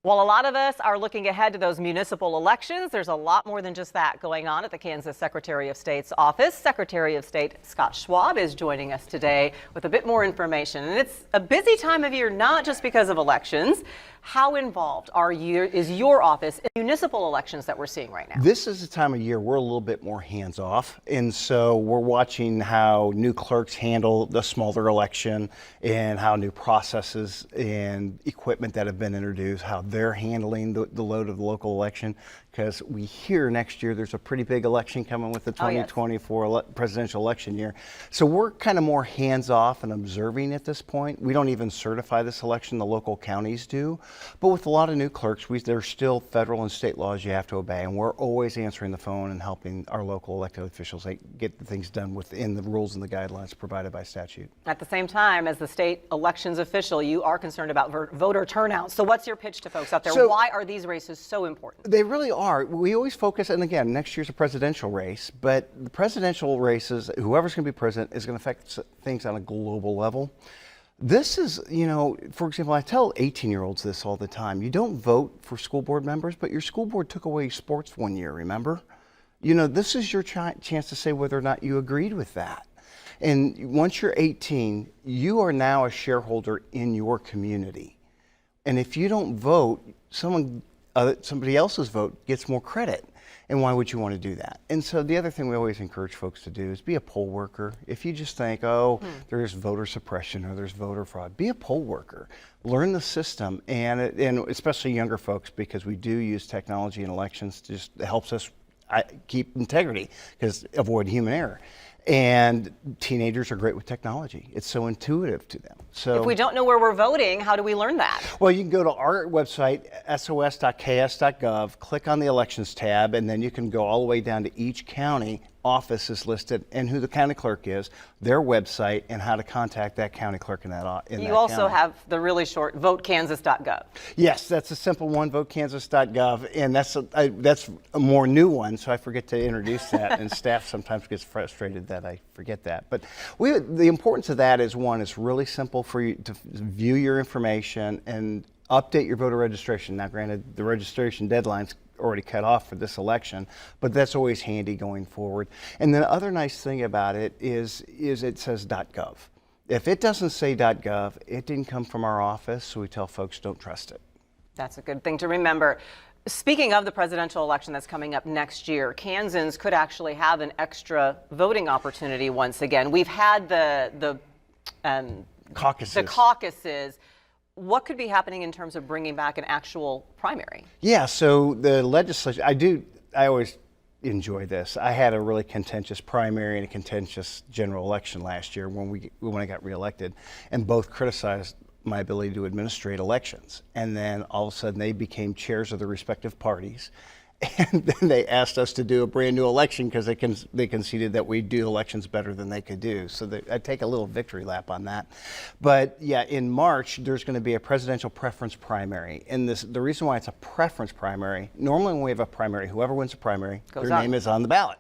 While a lot of us are looking ahead to those municipal elections, there's a lot more than just that going on at the Kansas Secretary of State's office. Secretary of State Scott Schwab is joining us today with a bit more information. And it's a busy time of year, not just because of elections. How involved is your office in municipal elections that we're seeing right now? This is the time of year we're a little bit more hands-off, and so we're watching how new clerks handle the smaller election and how new processes and equipment that have been introduced, how they're handling the load of the local election, because we hear next year there's a pretty big election coming with the 2024 presidential election year. So we're kind of more hands-off and observing at this point. We don't even certify this election, the local counties do. But with a lot of new clerks, there's still federal and state laws you have to obey, and we're always answering the phone and helping our local elected officials get the things done within the rules and the guidelines provided by statute. At the same time, as the state elections official, you are concerned about voter turnout. So what's your pitch to folks out there? Why are these races so important? They really are. We always focus, and again, next year's a presidential race, but the presidential races, whoever's going to be president is going to affect things on a global level. This is, for example, I tell 18-year-olds this all the time. You don't vote for school board members, but your school board took away sports one year, remember? This is your chance to say whether or not you agreed with that. And once you're 18, you are now a shareholder in your community. And if you don't vote, somebody else's vote gets more credit. And why would you want to do that? And so the other thing we always encourage folks to do is be a poll worker. If you just think, there's voter suppression or there's voter fraud, be a poll worker. Learn the system, and especially younger folks, because we do use technology in elections. Just helps us keep integrity, because avoid human error. And teenagers are great with technology. It's so intuitive to them. So if we don't know where we're voting, how do we learn that? Well, you can go to our website, sos.ks.gov, click on the elections tab, and then you can go all the way down to each county. Office is listed and who the county clerk is, their website, and how to contact that county clerk in that county. You also have the really short votekansas.gov. Yes, that's a simple one, votekansas.gov, and that's a more new one, so I forget to introduce that, and staff sometimes gets frustrated that I forget that. But the importance of that is, one, it's really simple for you to view your information and update your voter registration. Now, granted, the registration deadline's already cut off for this election, but that's always handy going forward. And the other nice thing about it is it says .gov. If it doesn't say .gov, it didn't come from our office, so we tell folks don't trust it. That's a good thing to remember. Speaking of the presidential election that's coming up next year, Kansans could actually have an extra voting opportunity once again. We've had the caucuses. What could be happening in terms of bringing back an actual primary? Yeah, so the legislature, I always enjoy this. I had a really contentious primary and a contentious general election last year when I got reelected, and both criticized my ability to administrate elections. And then all of a sudden they became chairs of the respective parties. And then they asked us to do a brand new election because they conceded that we do elections better than they could do. So I take a little victory lap on that. But yeah, in March, there's going to be a presidential preference primary. And the reason why it's a preference primary, normally when we have a primary, whoever wins the primary, their name is on the ballot.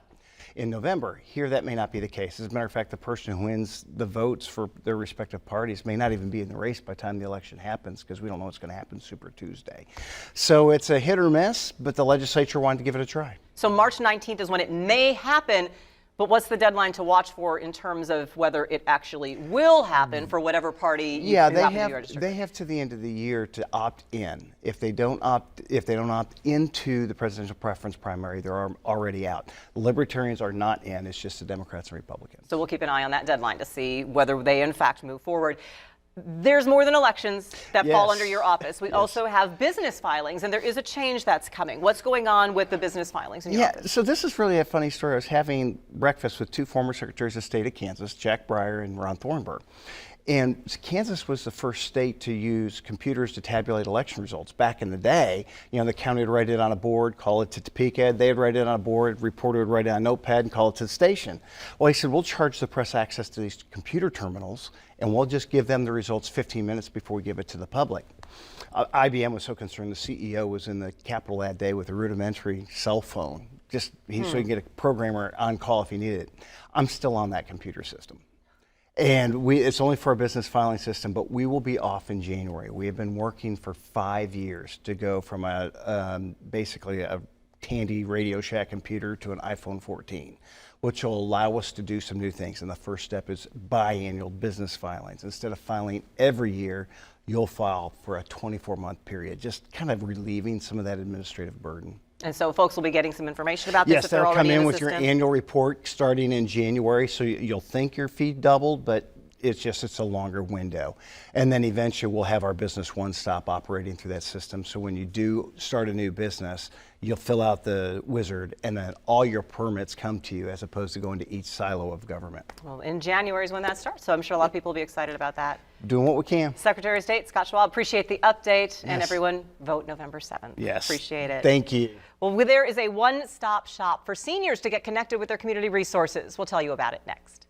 In November, here that may not be the case. As a matter of fact, the person who wins the votes for their respective parties may not even be in the race by the time the election happens, because we don't know what's going to happen Super Tuesday. So it's a hit or miss, but the legislature wanted to give it a try. So March 19th is when it may happen, but what's the deadline to watch for in terms of whether it actually will happen for whatever party you happen to be registered? They have to the end of the year to opt in. If they don't opt into the presidential preference primary, they're already out. The Libertarians are not in. It's just the Democrats and Republicans. So we'll keep an eye on that deadline to see whether they in fact move forward. There's more than elections that fall under your office. We also have business filings, and there is a change that's coming. What's going on with the business filings in your office? So this is really a funny story. I was having breakfast with two former secretaries of state of Kansas, Jack Breyer and Ron Thornburg. And Kansas was the first state to use computers to tabulate election results. Back in the day, the county would write it on a board, call it to Topeka. They'd write it on a board, reporter would write it on a notepad and call it to the station. Well, he said, we'll charge the press access to these computer terminals, and we'll just give them the results 15 minutes before we give it to the public. IBM was so concerned the CEO was in the Capitol that day with a rudimentary cell phone, so he could get a programmer on call if he needed it. I'm still on that computer system. And it's only for our business filing system, but we will be off in January. We have been working for 5 years to go from basically a Tandy Radio Shack computer to an iPhone 14, which will allow us to do some new things. And the first step is biannual business filings. Instead of filing every year, you'll file for a 24-month period, just kind of relieving some of that administrative burden. And so folks will be getting some information about this Yes, if they're they'll already come in the with your system? annual report starting in January, so you'll think your fee doubled, but it's a longer window. And then eventually we'll have our business one-stop operating through that system. So when you do start a new business, you'll fill out the wizard and then all your permits come to you as opposed to going to each silo of government. Well, in January is when that starts, so I'm sure a lot of people will be excited about that. Doing what we can. Secretary of State Scott Schwab, appreciate the update, and Yes. everyone vote November 7th. Yes. Appreciate it. Thank you. Well, there is a one-stop shop for seniors to get connected with their community resources. We'll tell you about it next.